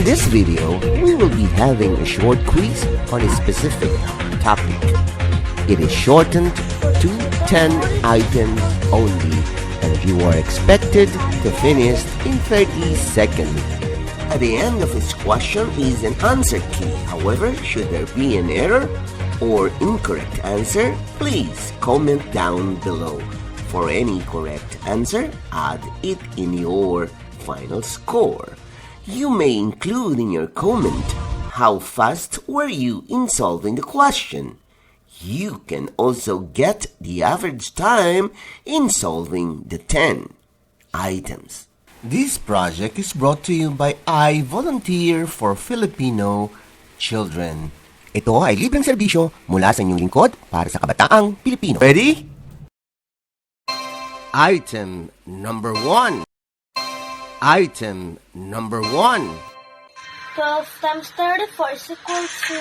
this video, we will be having a short quiz on a specific topic. It is shortened to 10 items only, and you are expected to finish in 30 seconds. At the end of each question is an answer key. However, should there be an error or incorrect answer, please comment down below. For any correct answer, add it in your final score. You may include in your comment how fast were you in solving the question. You can also get the average time in solving the 10 items. This project is brought to you by I Volunteer for Filipino Children. Ito ay libreng serbisyo mula sa inyong lingkod para sa kabataang Pilipino. Ready? Item number 1. Item number 1. 12 times 34 is equal to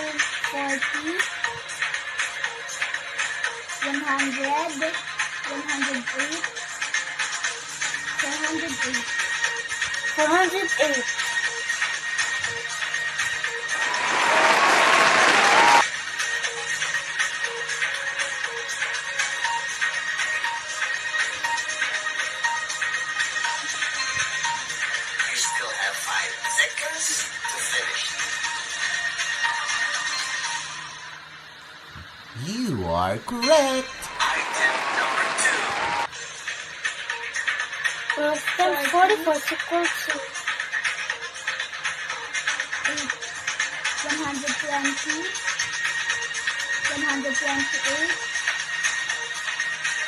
40, 100, 108, 408. You still have 5 seconds to finish. You are correct. Item number 2. 12 times 44 is equal to 120, 128,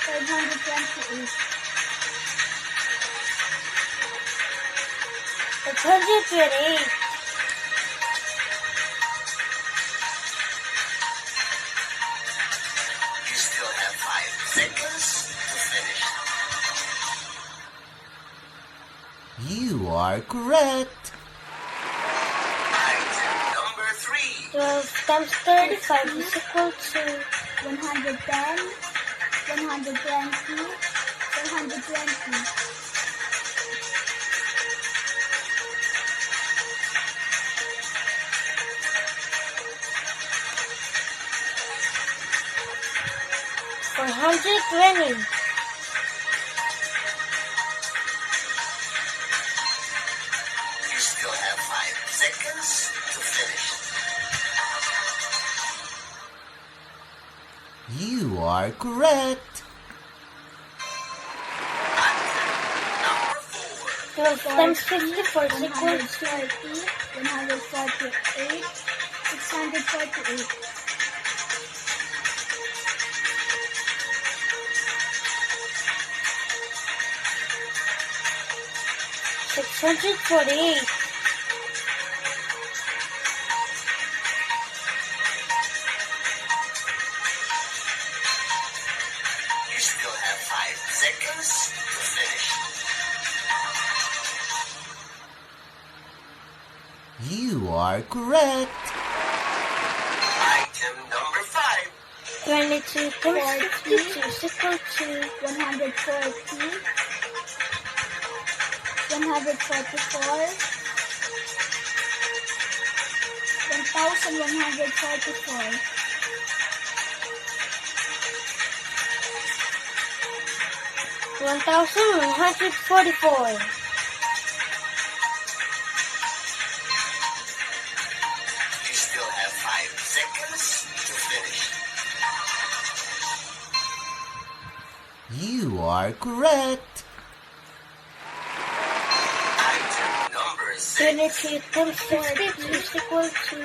528. 628. You still have 5 seconds to finish. You are correct. Item number 3. 12 times 35 is equal to 110, 120, 120. 420. You still have 5 seconds to finish. You are correct. Item number 4. 12 times 54 is equal to 148, 648. 648. You still have 5 seconds to finish. You are correct. Item number 5. 22 times 52 is equal to 140, 144, 1144. 1144. You still have 5 seconds to finish. You are correct. Item number 6. 22 times 62 is equal to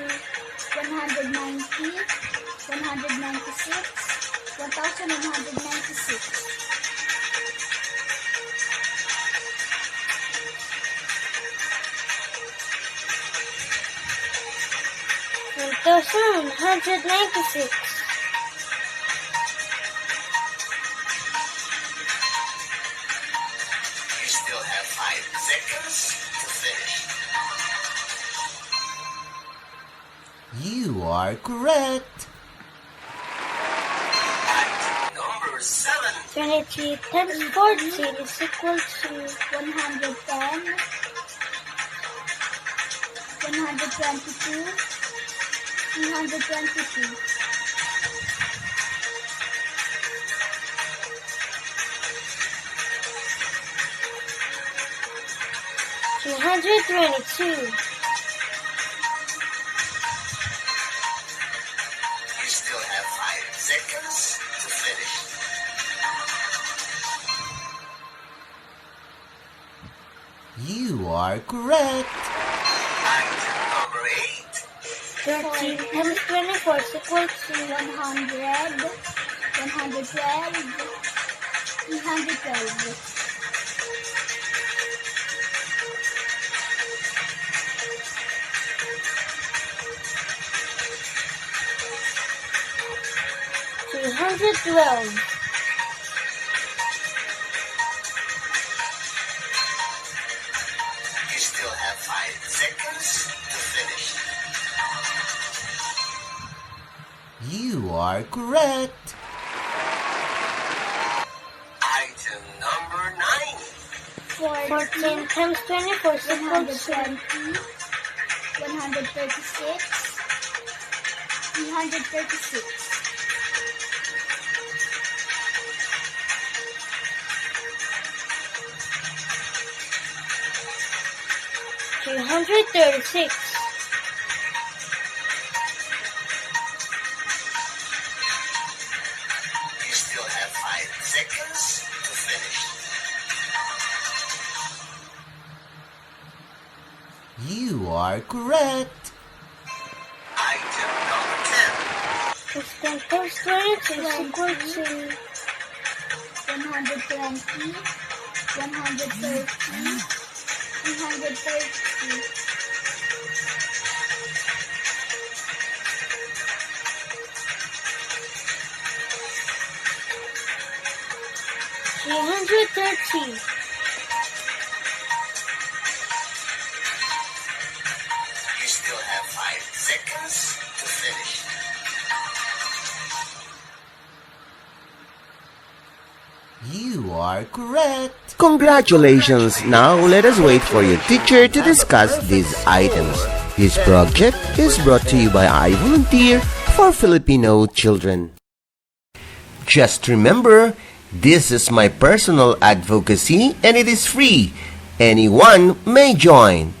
190, 196, 1196. 1196. You still have 5 seconds to finish. You are correct. Item number 7. 23 times 14 is equal to 110, 122, 322. 322. You still have 5 seconds to finish. You are correct. Item number 8. 13 times 24 is equal to 100, 112, 312. 312. You still have 5 seconds to finish. You are correct. Item number 9. 14 times 24 is equal to 136, 336. 336. You still have 5 seconds to finish. You are correct. Item number 10. 15 times 22 is equal to 120, 130, 330. 330. You still have 5 seconds to finish. You are correct. Congratulations! Now let us wait for your teacher to discuss these items. This project is brought to you by I Volunteer for Filipino Children. Just remember, this is my personal advocacy and it is free. Anyone may join.